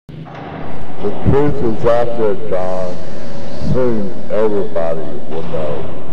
The truth is out there, John. Soon everybody will know.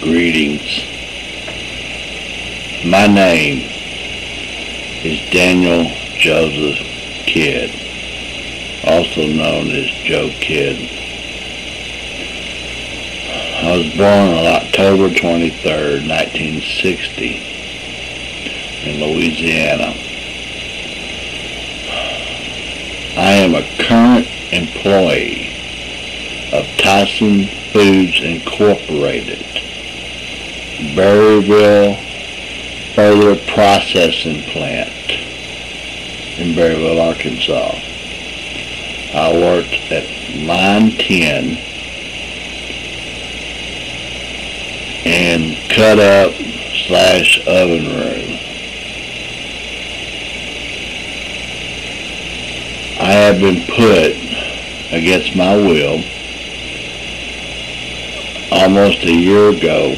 Greetings. My name is Daniel Joseph Kidd, also known as Joe Kidd. I was born on October 23rd, 1960 in Louisiana. I am a current employee of Tyson Foods Incorporated, Berryville Further Processing Plant in Berryville, Arkansas. I worked at line 10 and cut up / oven room. I have been put against my will almost a year ago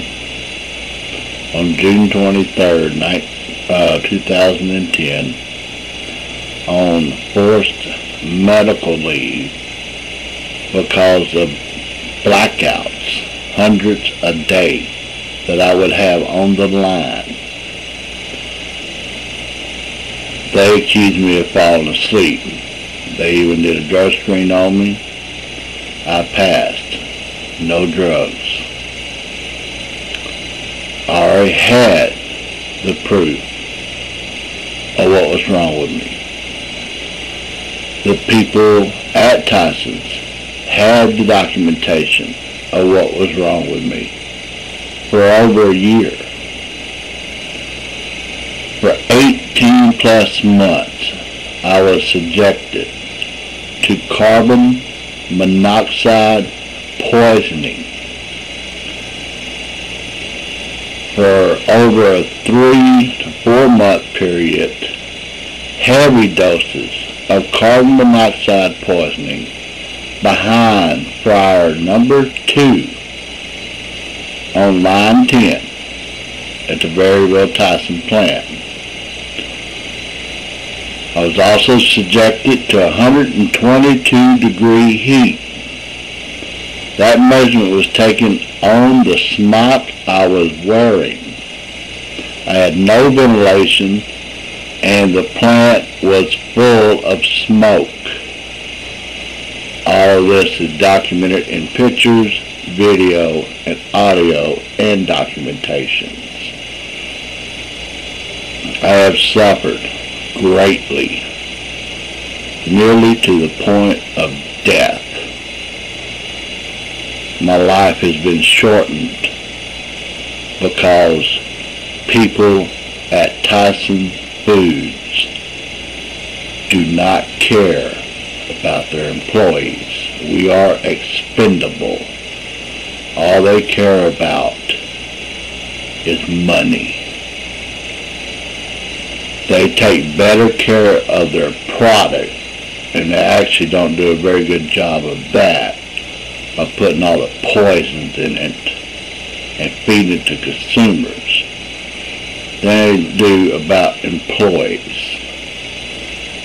on June 23rd, 2010 on forced medical leave because of blackouts, hundreds a day that I would have on the line. They accused me of falling asleep. They even did a drug screen on me. I passed. No drugs. I already had the proof of what was wrong with me. The people at Tyson's had the documentation of what was wrong with me for over a year. For 18 plus months, I was subjected to carbon monoxide poisoning for over a 3 to 4 month period. Heavy doses of carbon monoxide poisoning behind fryer number 2 on line 10 at the Berryville Tyson plant. I was also subjected to 122 degree heat. That measurement was taken on the smock I was wearing. I had no ventilation and the plant was full of smoke. All of this is documented in pictures, video, and audio and documentations. I have suffered greatly, nearly to the point of death. My life has been shortened because people at Tyson Foods do not care about their employees. We are expendable. All they care about is money. They take better care of their product, and they actually don't do a very good job of that by putting all the poisons in it and feeding it to consumers than they do about employees.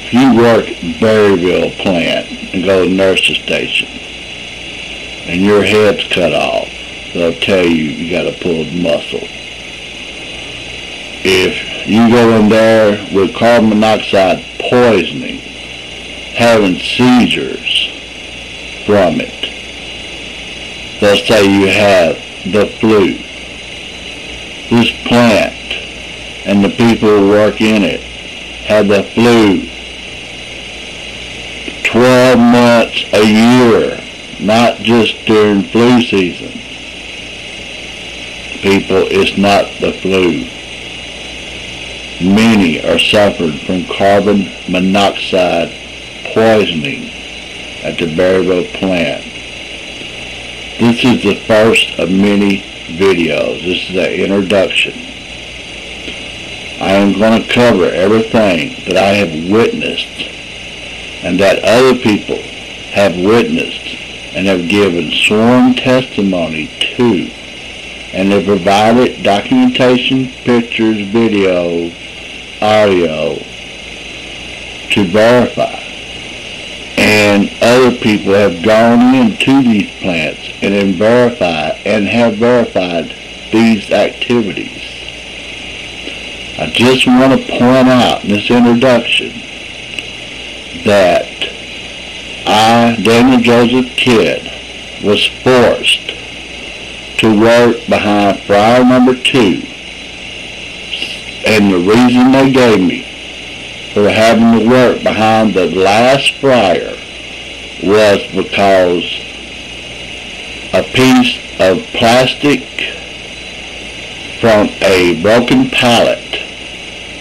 If you work at Berryville plant and go to the nurse's station and your head's cut off they'll tell you got to pull the muscle. If you go in there with carbon monoxide poisoning, having seizures from it, let's say you have the flu, this plant and the people who work in it have the flu 12 months a year, not just during flu season. People, it's not the flu. Many are suffering from carbon monoxide poisoning at the Bribery plant. This is the first of many videos. This is an introduction. I am going to cover everything that I have witnessed and that other people have witnessed and have given sworn testimony to, and they provided documentation, pictures, video, audio to verify. And other people have gone into these plants and have verified these activities. I just want to point out in this introduction that I, Daniel Joseph Kidd, was forced to work behind fryer number 2, and the reason they gave me for having to work behind the last fryer was because a piece of plastic from a broken pallet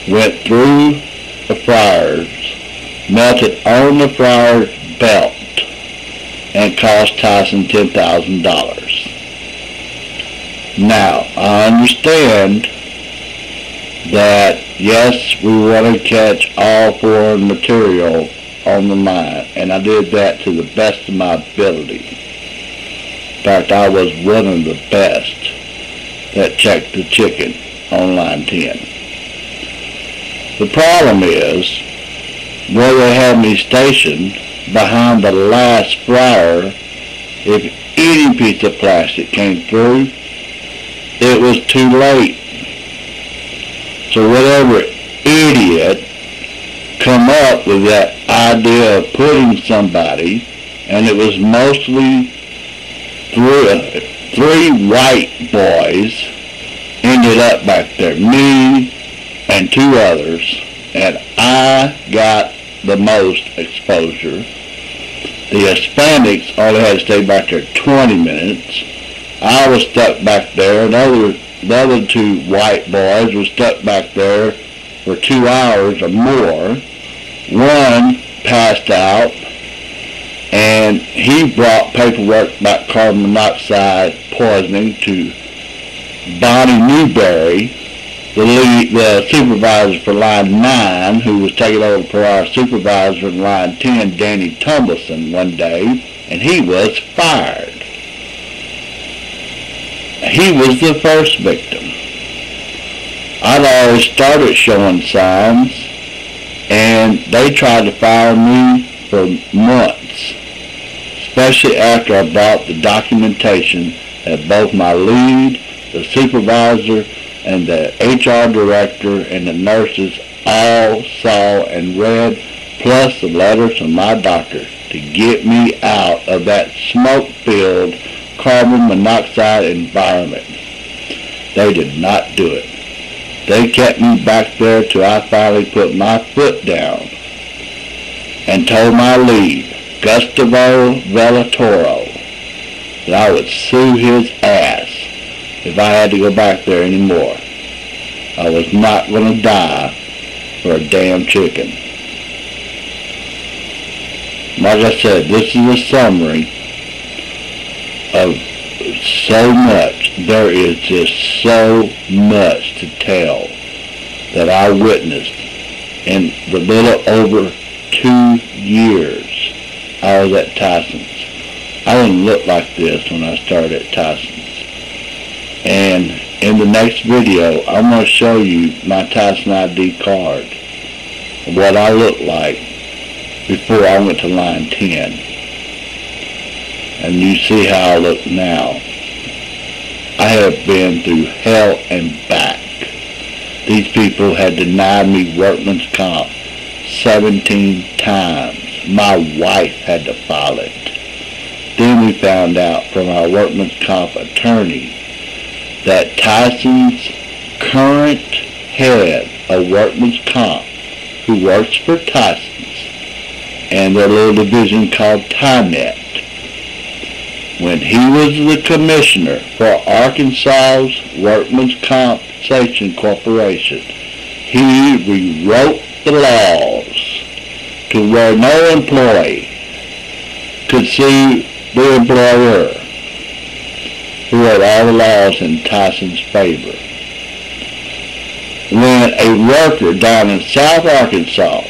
went through the fryers, melted on the fryer belt, and cost Tyson $10,000. Now, I understand that, yes, we want to catch all foreign material on the line, and I did that to the best of my ability. In fact, I was one of the best that checked the chicken on line 10. The problem is, where they had me stationed behind the last fryer, if any piece of plastic came through, it was too late. So whatever idiot come up with that idea of putting somebody, and it was mostly three white boys, ended up back there, me and 2 others, and I got the most exposure. The Hispanics only had to stay back there 20 minutes. I was stuck back there, and the other 2 white boys were stuck back there for 2 hours or more. One passed out, and he brought paperwork about carbon monoxide poisoning to Bonnie Newberry, the supervisor for line 9, who was taking over for our supervisor in line 10, Danny Tumbleson, one day, and he was fired. He was the first victim. I'd already started showing signs, and they tried to fire me for months, especially after I brought the documentation that both my lead, the supervisor, and the HR director and the nurses all saw and read, plus the letters from my doctor to get me out of that smoke-filled carbon monoxide environment. They did not do it. They kept me back there till I finally put my foot down and told my lead, Gustavo Vellatoro, that I would sue his ass if I had to go back there anymore. I was not going to die for a damn chicken. Like I said, this is a summary of so much. There is just so much to tell that I witnessed in the little over 2 years I was at Tyson's. I didn't look like this when I started at Tyson's. And in the next video, I'm going to show you my Tyson ID card, what I looked like before I went to line 10. And you see how I look now. I have been through hell and back. These people had denied me workman's comp 17 times. My wife had to file it. Then we found out from our workman's comp attorney that Tyson's current head of workman's comp, who works for Tyson's and their little division called TyNet, when he was the commissioner for Arkansas's Workmen's Compensation Corporation, he rewrote the laws to where no employee could sue the employer, who had all the laws in Tyson's favor. When a worker down in South Arkansas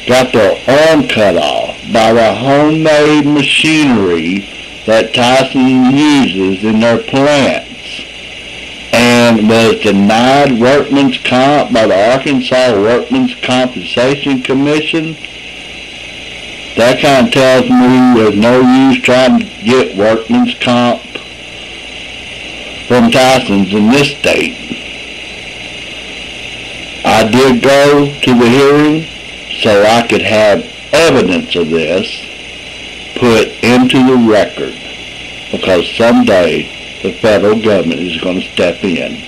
got their arm cut off by the homemade machinery that Tyson uses in their plants, and was denied workman's comp by the Arkansas Workmen's Compensation Commission, that kind of tells me there's no use trying to get workman's comp from Tyson's in this state. I did go to the hearing so I could have evidence of this put into the record, because someday the federal government is going to step in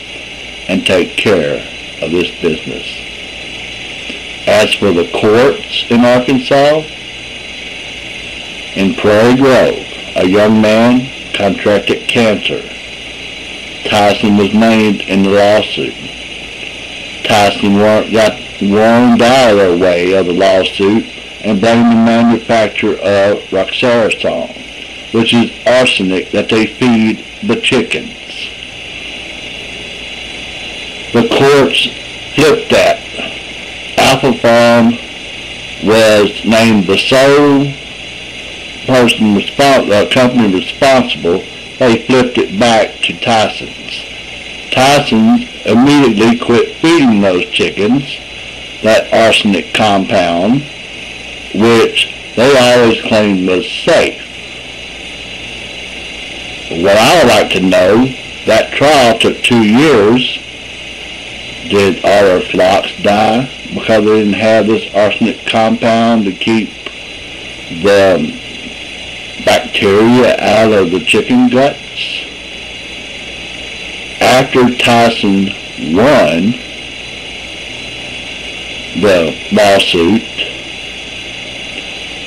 and take care of this business. As for the courts in Arkansas, in Prairie Grove, a young man contracted cancer. Tyson was named in the lawsuit. Tyson got warned out of their way of the lawsuit and blamed the manufacturer of roxarisone, which is arsenic that they feed the chickens. The courts flipped that. Alpha Farm was named the sole company responsible. They flipped it back to Tyson's. Tyson's immediately quit feeding those chickens that arsenic compound, which they always claimed was safe. What I would like to know, that trial took 2 years. Did all their flocks die because they didn't have this arsenic compound to keep the bacteria out of the chicken guts? After Tyson won the lawsuit,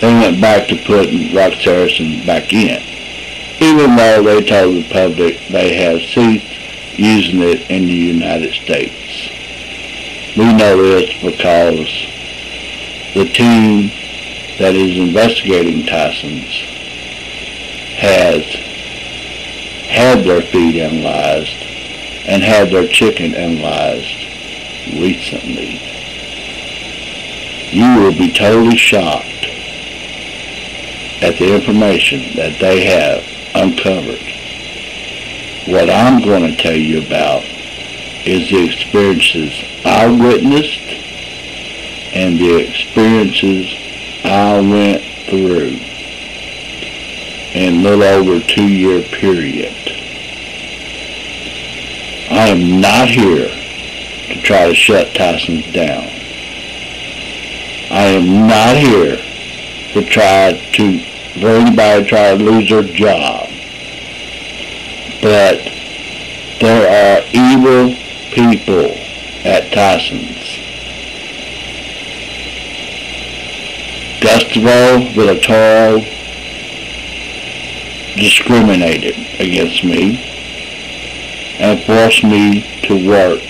they went back to putting roxarisone back in, even though they told the public they have ceased using it in the United States. We know this because the team that is investigating Tyson's has had their feed analyzed and had their chicken analyzed recently. You will be totally shocked at the information that they have uncovered. What I'm going to tell you about is the experiences I witnessed and the experiences I went through in a little over a 2-year period. I am not here to try to shut Tyson's down. I am not here to try to, for anybody to try to lose their job. But there are evil people at Tyson's. Gustavo Villatoro discriminated against me and forced me to work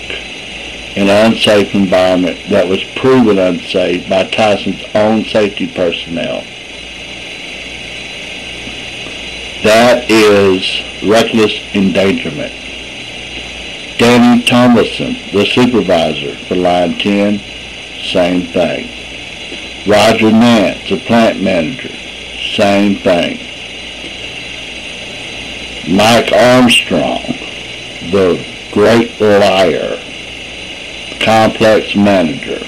in an unsafe environment that was proven unsafe by Tyson's own safety personnel. That is reckless endangerment. Danny Thomason, the supervisor for Line 10, same thing. Roger Nance, the plant manager, same thing. Mike Armstrong, the great liar, complex manager,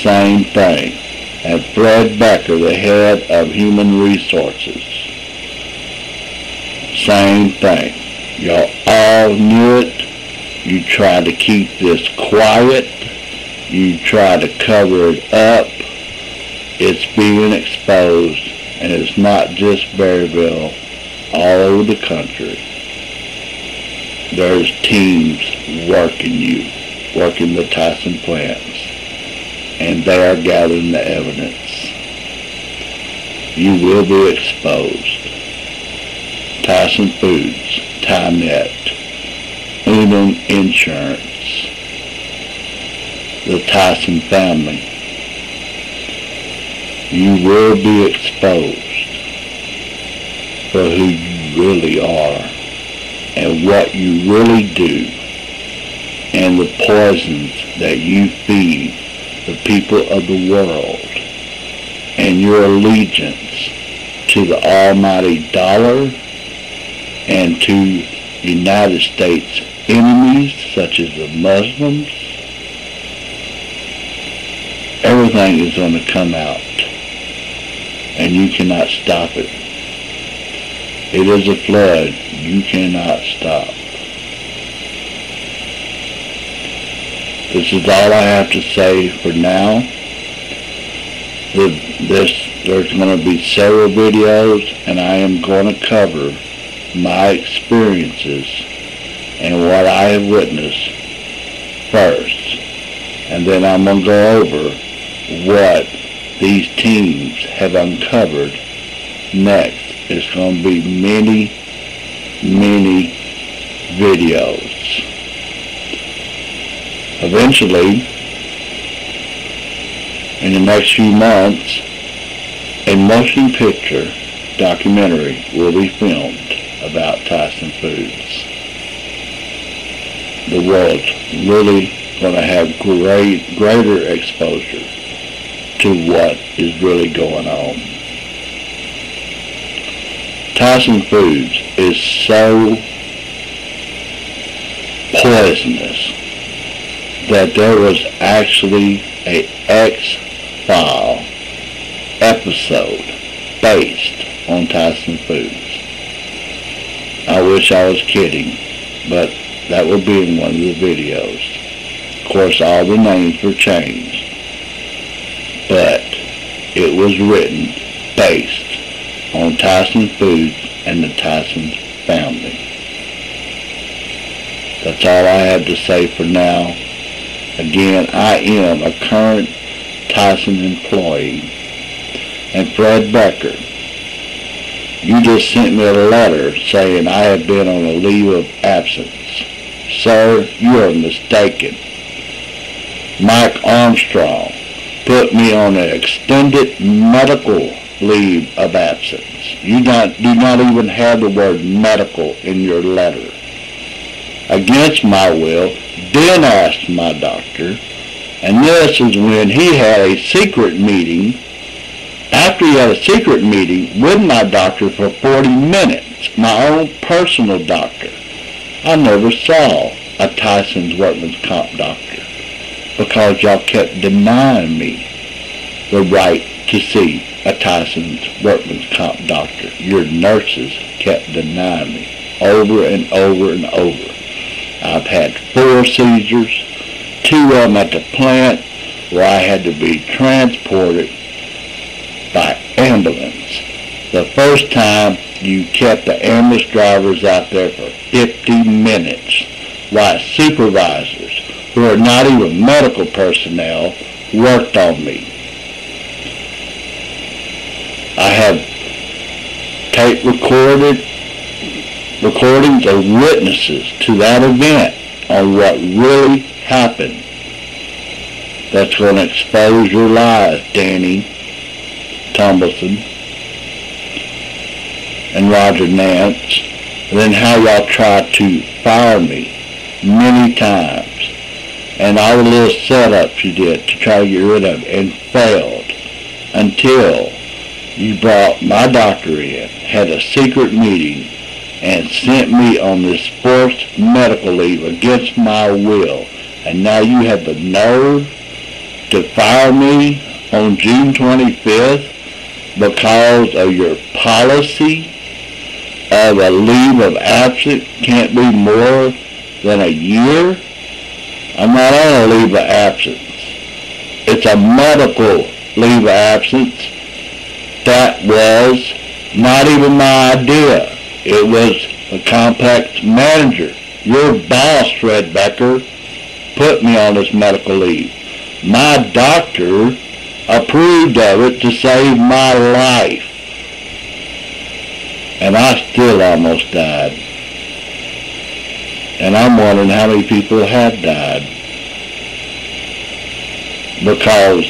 same thing. And Fred Becker, the head of human resources, same thing. Y'all all knew it. You tried to keep this quiet. You tried to cover it up. It's being exposed, and it's not just Berryville, all over the country. There's teams working the Tyson plants, and they are gathering the evidence. You will be exposed. Tyson Foods, Tynet, Unum Insurance, the Tyson family. You will be exposed for who you really are and what you really do and the poisons that you feed the people of the world and your allegiance to the almighty dollar and to United States enemies such as the Muslims. Everything is going to come out, and you cannot stop it. It is a flood you cannot stop. This is all I have to say for now. There's going to be several videos, and I am going to cover my experiences and what I have witnessed first. And then I'm going to go over what these teams have uncovered next. It's going to be many, many videos. Eventually, in the next few months, a motion picture documentary will be filmed about Tyson Foods. The world's really going to have greater exposure to what is really going on. Tyson Foods is so poisonous that there was actually a X-File episode based on Tyson Foods. I wish I was kidding, but that will be in one of the videos. Of course, all the names were changed, but it was written based on Tyson Foods and the Tyson family. That's all I have to say for now. Again, I am a current Tyson employee. And Fred Becker, you just sent me a letter saying I have been on a leave of absence. Sir, you are mistaken. Mike Armstrong put me on an extended medical leave of absence. You do not even have the word medical in your letter. Against my will, then asked my doctor, and this is when he had a secret meeting, after he had a secret meeting with my doctor for 40 minutes, my own personal doctor. I never saw a Tyson's Workman's Comp doctor because y'all kept denying me the right to see a Tyson's Workman's Comp doctor. Your nurses kept denying me over and over and over. I've had 4 seizures, 2 of them at the plant where I had to be transported by ambulance. The first time you kept the ambulance drivers out there for 50 minutes while supervisors, who are not even medical personnel, worked on me. I have tape recordings of witnesses to that event on what really happened. That's going to expose your lies, Danny Tumbleson and Roger Nance, and then how y'all tried to fire me many times, and all the little setups you did to try to get rid of it, and failed until you brought my doctor in, had a secret meeting, and sent me on this forced medical leave against my will. And now you have the nerve to fire me on June 25th because of your policy of a leave of absence can't be more than a year? I'm not on a leave of absence. It's a medical leave of absence. That was not even my idea. It was a complex manager. Your boss, Fred Becker, put me on this medical leave. My doctor approved of it to save my life. And I still almost died. And I'm wondering how many people have died. Because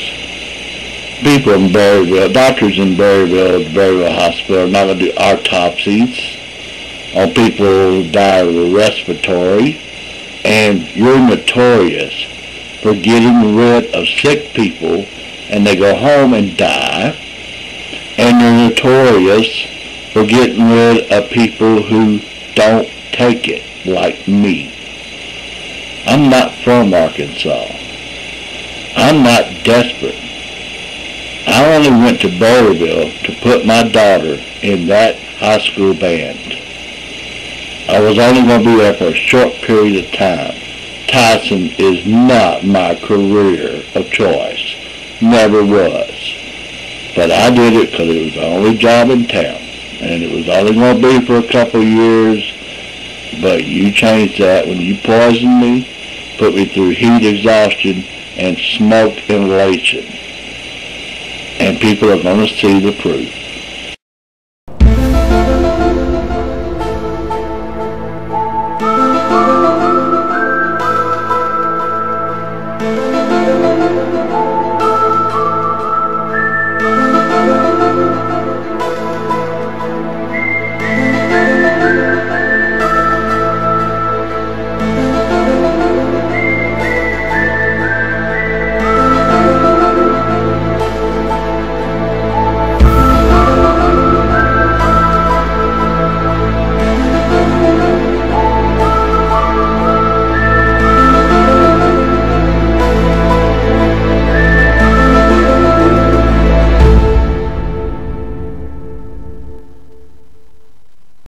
people in Berryville, doctors in Berryville Hospital are not going to do autopsies on people who die of respiratory. And you're notorious for getting rid of sick people and they go home and die. And you're notorious for getting rid of people who don't take it, like me. I'm not from Arkansas. I'm not desperate. I only went to Berryville to put my daughter in that high school band. I was only going to be there for a short period of time. Tyson is not my career of choice. Never was. But I did it because it was the only job in town. And it was only going to be for a couple of years. But you changed that when you poisoned me, put me through heat exhaustion and smoke inhalation. And people are going to see the proof.